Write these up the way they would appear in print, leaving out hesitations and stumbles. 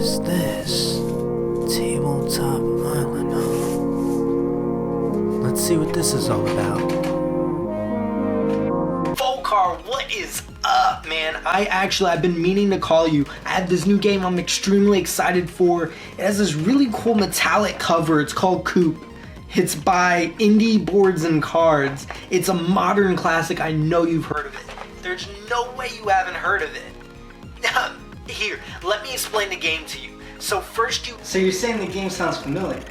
is this? Tabletop Island, huh? Let's see what this is all about. Volcar, what is up, man? I've been meaning to call you. I have this new game I'm extremely excited for. It has this really cool metallic cover. It's called Coup. It's by Indie Boards and Cards. It's a modern classic. I know you've heard of it. There's no way you haven't heard of it. Here, let me explain the game to you. So first you... So you're saying the game sounds familiar?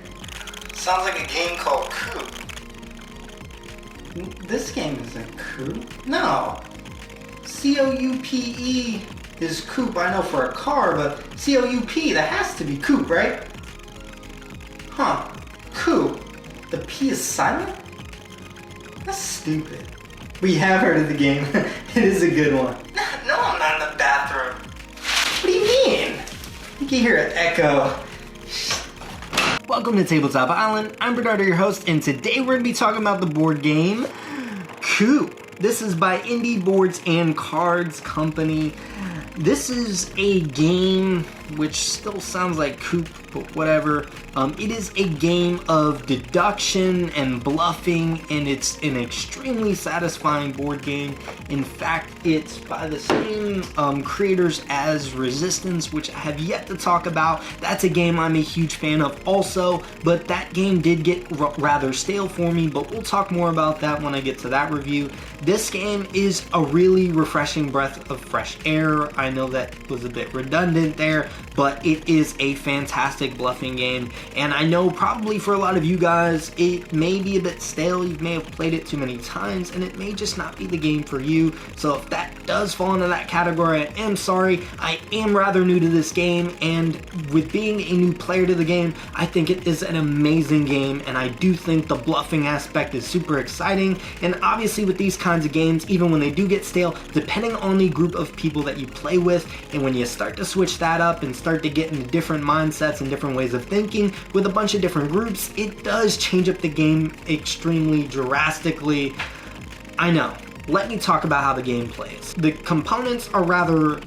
Sounds like a game called Coup. This game isn't Coup. No. C-O-U-P-E is coupe, I know for a car, but C-O-U-P, that has to be coupe, right? Huh. Coup. The P is silent? That's stupid. We have heard of the game. It is a good one. No, I'm not in the bathroom. What do you mean? You can hear an echo. Welcome to Tabletop Island. I'm Bernardo, your host, and today we're going to be talking about the board game Coup. This is by Indie Boards and Cards Company. This is a game which still sounds like Coup, but whatever. It is a game of deduction and bluffing, and it's an extremely satisfying board game. In fact, it's by the same creators as Resistance, which I have yet to talk about. That's a game I'm a huge fan of also, but that game did get rather stale for me, but we'll talk more about that when I get to that review. This game is a really refreshing breath of fresh air. I know that was a bit redundant there, but it is a fantastic bluffing game, and I know probably for a lot of you guys it may be a bit stale. You may have played it too many times and it may just not be the game for you. So if that does fall into that category, I am sorry. I am rather new to this game, and with being a new player to the game, I think it is an amazing game, and I do think the bluffing aspect is super exciting. And obviously with these kinds of games, even when they do get stale, depending on the group of people that you play with, and when you start to switch that up and start to get into different mindsets and different ways of thinking with a bunch of different groups, it does change up the game extremely drastically. I know. Let me talk about how the game plays. The components are rather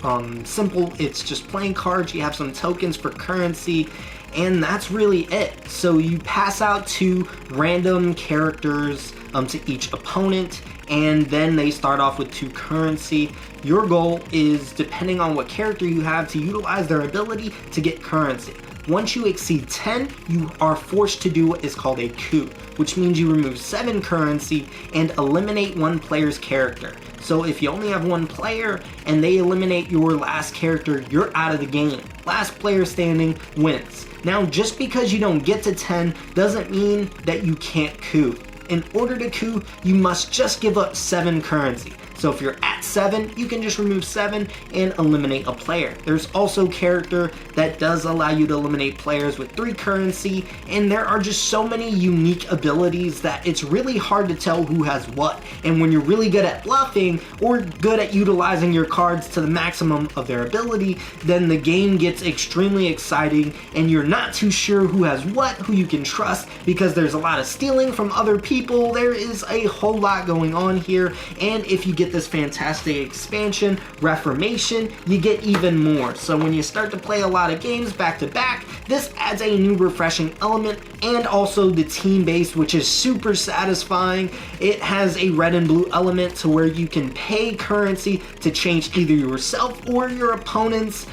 simple. It's just playing cards. You have some tokens for currency, and that's really it. So you pass out 2 random characters to each opponent, and then they start off with 2 currency. Your goal is, depending on what character you have, to utilize their ability to get currency. Once you exceed 10, you are forced to do what is called a coup, which means you remove 7 currency and eliminate one player's character. So if you only have one player and they eliminate your last character, you're out of the game. Last player standing wins. Now, just because you don't get to 10 doesn't mean that you can't coup. In order to coup, you must just give up 7 currency. So if you're at 7, you can just remove 7 and eliminate a player. There's also character that does allow you to eliminate players with 3 currency, and there are just so many unique abilities that it's really hard to tell who has what. And when you're really good at bluffing or good at utilizing your cards to the maximum of their ability, then the game gets extremely exciting, and you're not too sure who has what, who you can trust, because there's a lot of stealing from other people. There is a whole lot going on here, and if you get this fantastic expansion, Reformation, you get even more. So when you start to play a lot of games back to back, this adds a new refreshing element, and also the team base, which is super satisfying. It has a red and blue element to where you can pay currency to change either yourself or your opponent's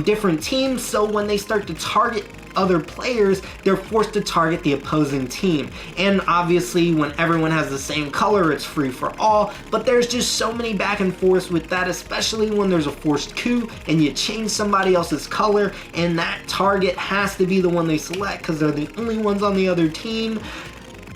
different teams. So when they start to target other players, they're forced to target the opposing team. And obviously when everyone has the same color, it's free for all, but there's just so many back and forths with that, especially when there's a forced coup and you change somebody else's color and that target has to be the one they select because they're the only ones on the other team.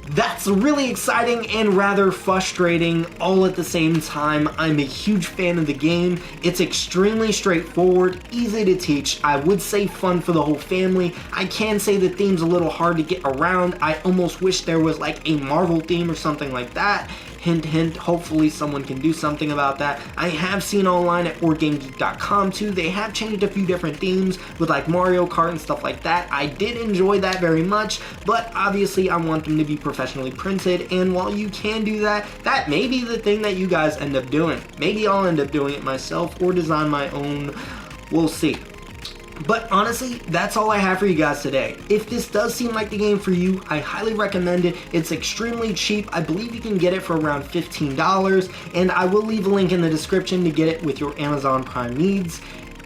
That's really exciting and rather frustrating all at the same time. I'm a huge fan of the game. It's extremely straightforward, easy to teach. I would say fun for the whole family. I can say the theme's a little hard to get around. I almost wish there was like a Marvel theme or something like that. Hint, hint, hopefully someone can do something about that. I have seen online at BoardGameGeek.com too, they have changed a few different themes with like Mario Kart and stuff like that. I did enjoy that very much, but obviously I want them to be professionally printed, and while you can do that, that may be the thing that you guys end up doing. Maybe I'll end up doing it myself or design my own. We'll see. But honestly, that's all I have for you guys today. If this does seem like the game for you, I highly recommend it. It's extremely cheap. I believe you can get it for around $15, and I will leave a link in the description to get it with your Amazon Prime needs.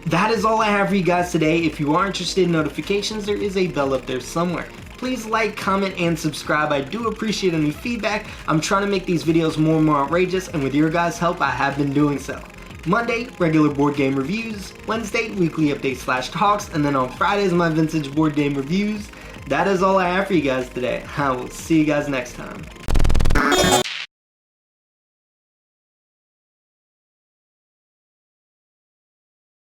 That is all I have for you guys today. If you are interested in notifications, there is a bell up there somewhere. Please like, comment, and subscribe. I do appreciate any feedback. I'm trying to make these videos more and more outrageous, and with your guys' help, I have been doing so. Monday, regular board game reviews. Wednesday, weekly updates / talks. And then on Fridays, my vintage board game reviews. That is all I have for you guys today. I will see you guys next time.